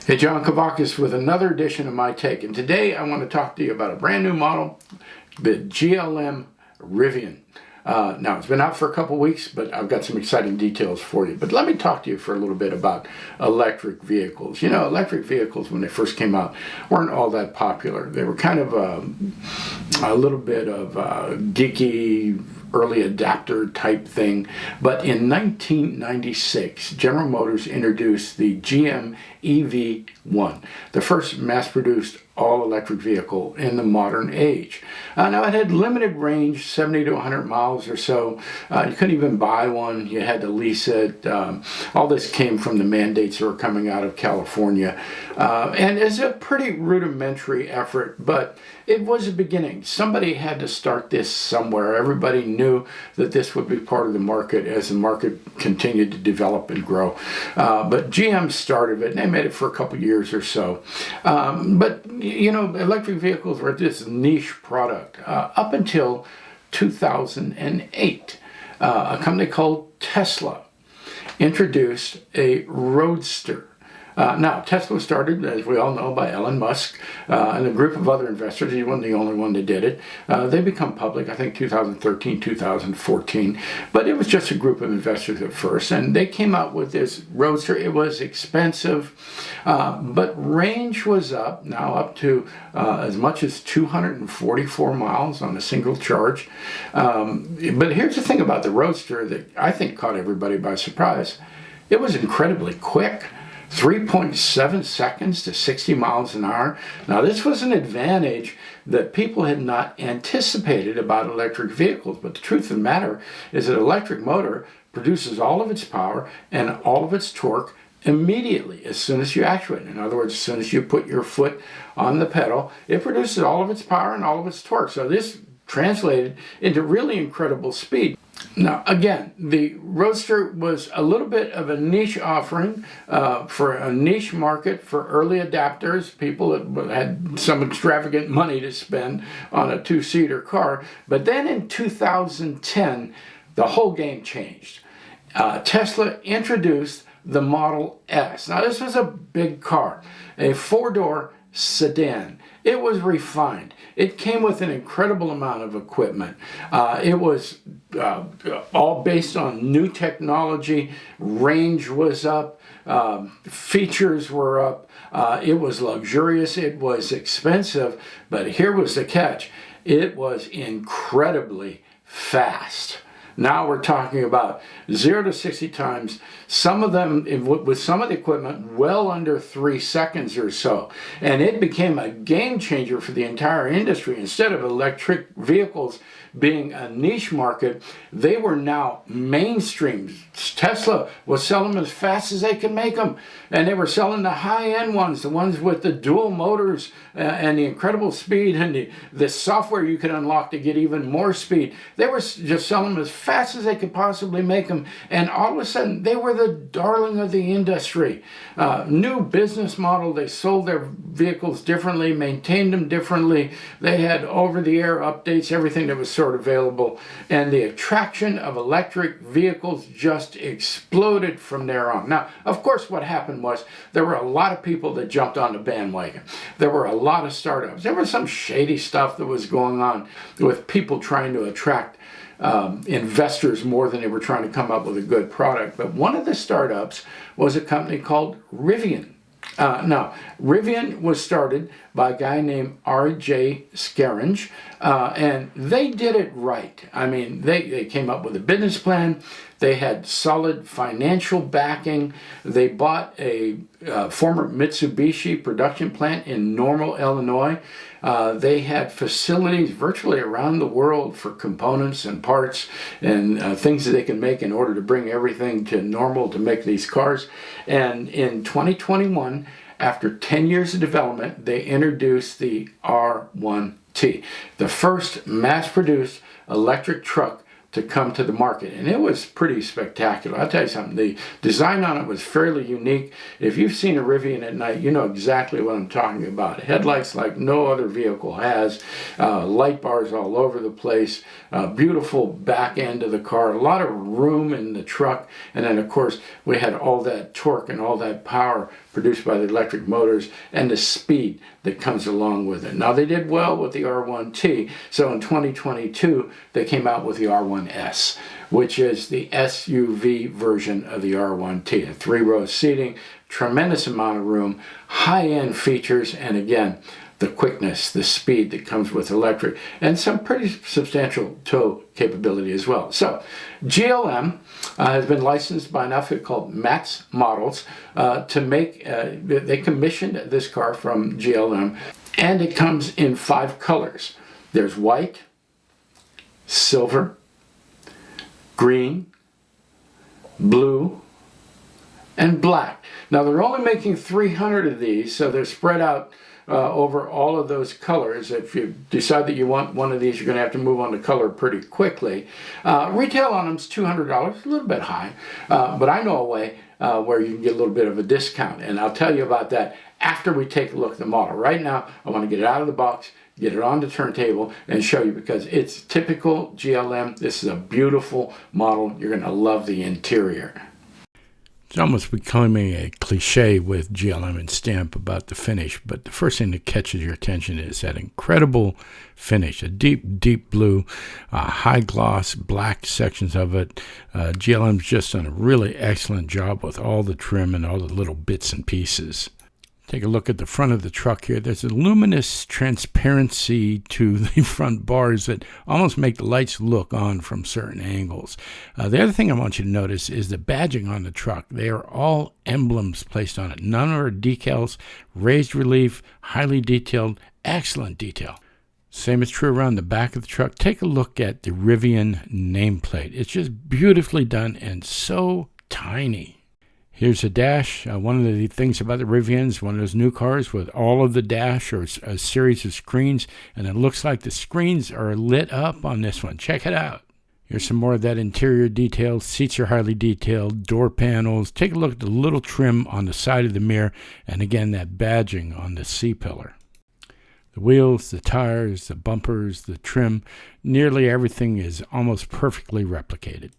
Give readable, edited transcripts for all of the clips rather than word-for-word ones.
Hey, John Kavakis with another edition of My Take, and today I want to talk to you about a brand new model, the GLM Rivian. Now, it's been out for a couple weeks, but I've got some exciting details for you. But let me talk to you for a little bit about electric vehicles. You know, electric vehicles, when they first came out, weren't all that popular. They were kind of a little bit of geeky, early adapter type thing. But in 1996, General Motors introduced the GM EV1, the first mass-produced all-electric vehicle in the modern age. Now, it had limited range, 70 to 100 miles or so. You couldn't even buy one. You had to lease it. All this came from the mandates that were coming out of California. And it's a pretty rudimentary effort, but it was a beginning. Somebody had to start this somewhere. Everybody knew that this would be part of the market as the market continued to develop and grow. But GM started it, and they made it for a couple years or so. But you know, electric vehicles were this niche product up until 2008. A company called Tesla introduced a Roadster. Now, Tesla started, as we all know, by Elon Musk and a group of other investors. He wasn't the only one that did it. They become public, I think, 2013, 2014. But it was just a group of investors at first. And they came out with this Roadster. It was expensive, but range was up, now up to as much as 244 miles on a single charge. But here's the thing about the Roadster that I think caught everybody by surprise. It was incredibly quick. 3.7 seconds to 60 miles an hour. Now, this was an advantage that people had not anticipated about electric vehicles. But the truth of the matter is that an electric motor produces all of its power and all of its torque immediately as soon as you actuate it. In other words, as soon as you put your foot on the pedal, it produces all of its power and all of its torque. So this translated into really incredible speed. Now, again, the Roadster was a little bit of a niche offering for a niche market for early adapters, people that had some extravagant money to spend on a two-seater car. But then in 2010, the whole game changed. Tesla introduced the Model S. Now, this was a big car, a four-door sedan. It was refined. It came with an incredible amount of equipment. It was all based on new technology. Range was up. Features were up. It was luxurious. It was expensive. But here was the catch. It was incredibly fast. Now we're talking about 0 to 60 times, some of them, with some of the equipment, well under 3 seconds or so. And it became a game changer for the entire industry. Instead of electric vehicles being a niche market, they were now mainstream. Tesla was selling them as fast as they could make them. And they were selling the high-end ones, the ones with the dual motors and the incredible speed and the software you could unlock to get even more speed. They were just selling them as fast as they could possibly make them. And all of a sudden, they were the darling of the industry. New business model. They sold their vehicles differently, maintained them differently. They had over-the-air updates, everything that was sort of available. And the attraction of electric vehicles just exploded from there on. Now, of course, what happened was there were a lot of people that jumped on the bandwagon. There were a lot of startups. There was some shady stuff that was going on with people trying to attract investors more than they were trying to come up with a good product. But one of the startups was a company called Rivian. Now, Rivian was started by a guy named R.J. Scaringe, and they did it right. I mean, they came up with a business plan. They had solid financial backing. They bought a former Mitsubishi production plant in Normal, Illinois. They had facilities virtually around the world for components and parts and things that they can make in order to bring everything to Normal to make these cars. And in 2021, after 10 years of development, they introduced the R1T, the first mass-produced electric truck to come to the market. And it was pretty spectacular. I'll tell you something, the design on it was fairly unique. If you've seen a Rivian at night, you know exactly what I'm talking about. Headlights like no other vehicle has, light bars all over the place, beautiful back end of the car, a lot of room in the truck, and then of course we had all that torque and all that power produced by the electric motors and the speed that comes along with it. Now, they did well with the R1T, so in 2022 they came out with the R1S, which is the SUV version of the R1T. 3-row seating, tremendous amount of room, high-end features, and again, the quickness, the speed that comes with electric, and some pretty substantial tow capability as well. So, GLM has been licensed by an outfit called Matt's Models to make, they commissioned this car from GLM, and it comes in 5 colors. There's white, silver, green, blue, and black. Now, they're only making 300 of these, so they're spread out over all of those colors. If you decide that you want one of these, you're going to have to move on to color pretty quickly. Retail on them is $200, a little bit high, but I know a way where you can get a little bit of a discount, and I'll tell you about that after we take a look at the model. Right now, I want to get it out of the box, get it on the turntable, and show you, because it's typical GLM. This is a beautiful model. You're going to love the interior. It's almost becoming a cliche with GLM and Stamp about the finish, but the first thing that catches your attention is that incredible finish, a deep, deep blue, high gloss, black sections of it. GLM's just done a really excellent job with all the trim and all the little bits and pieces. Take a look at the front of the truck here. There's a luminous transparency to the front bars that almost make the lights look on from certain angles. The other thing I want you to notice is the badging on the truck. They are all emblems placed on it. None are decals, raised relief, highly detailed, excellent detail. Same is true around the back of the truck. Take a look at the Rivian nameplate. It's just beautifully done and so tiny. Here's a dash. One of the things about the Rivians, one of those new cars with all of the dash or a series of screens, and it looks like the screens are lit up on this one. Check it out. Here's some more of that interior detail. Seats are highly detailed, door panels. Take a look at the little trim on the side of the mirror, and again, that badging on the C-pillar. The wheels, the tires, the bumpers, the trim, nearly everything is almost perfectly replicated.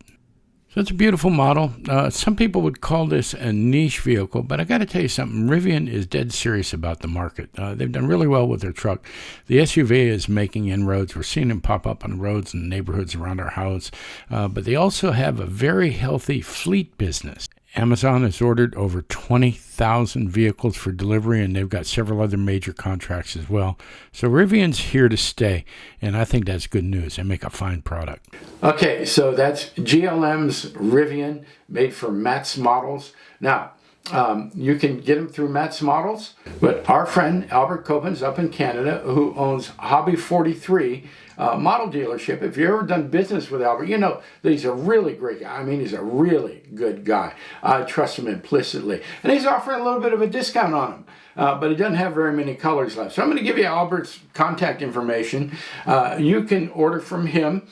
So it's a beautiful model. Some people would call this a niche vehicle, but I got to tell you something. Rivian is dead serious about the market. They've done really well with their truck. The SUV is making inroads. We're seeing them pop up on the roads and neighborhoods around our house. But they also have a very healthy fleet business. Amazon has ordered over 20,000 vehicles for delivery, and they've got several other major contracts as well. So Rivian's here to stay, and I think that's good news. They make a fine product. Okay, so that's GLM's Rivian, made for Matt's Models. Now, you can get them through Matt's Models, but our friend Albert Copen's up in Canada, who owns Hobby 43 model dealership. If you've ever done business with Albert, you know that he's a really great guy. I mean, he's a really good guy. I trust him implicitly. And he's offering a little bit of a discount on them. But he doesn't have very many colors left. So I'm going to give you Albert's contact information. You can order from him.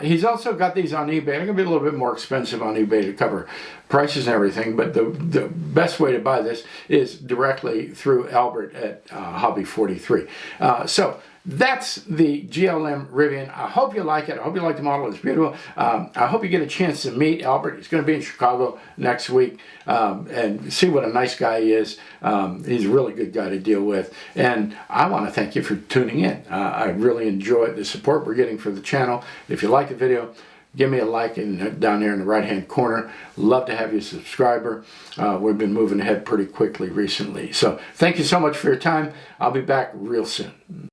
He's also got these on eBay. They're going to be a little bit more expensive on eBay to cover prices and everything, but the best way to buy this is directly through Albert at Hobby 43. So that's the GLM Rivian. I hope you like it. I hope you like the model. It's beautiful. I hope you get a chance to meet Albert. He's going to be in Chicago next week and see what a nice guy he is. He's a really good guy to deal with. And I want to thank you for tuning in. I really enjoy the support we're getting for the channel. If you like the video, give me a like down there in the right-hand corner. Love to have you a subscriber. We've been moving ahead pretty quickly recently. So thank you so much for your time. I'll be back real soon.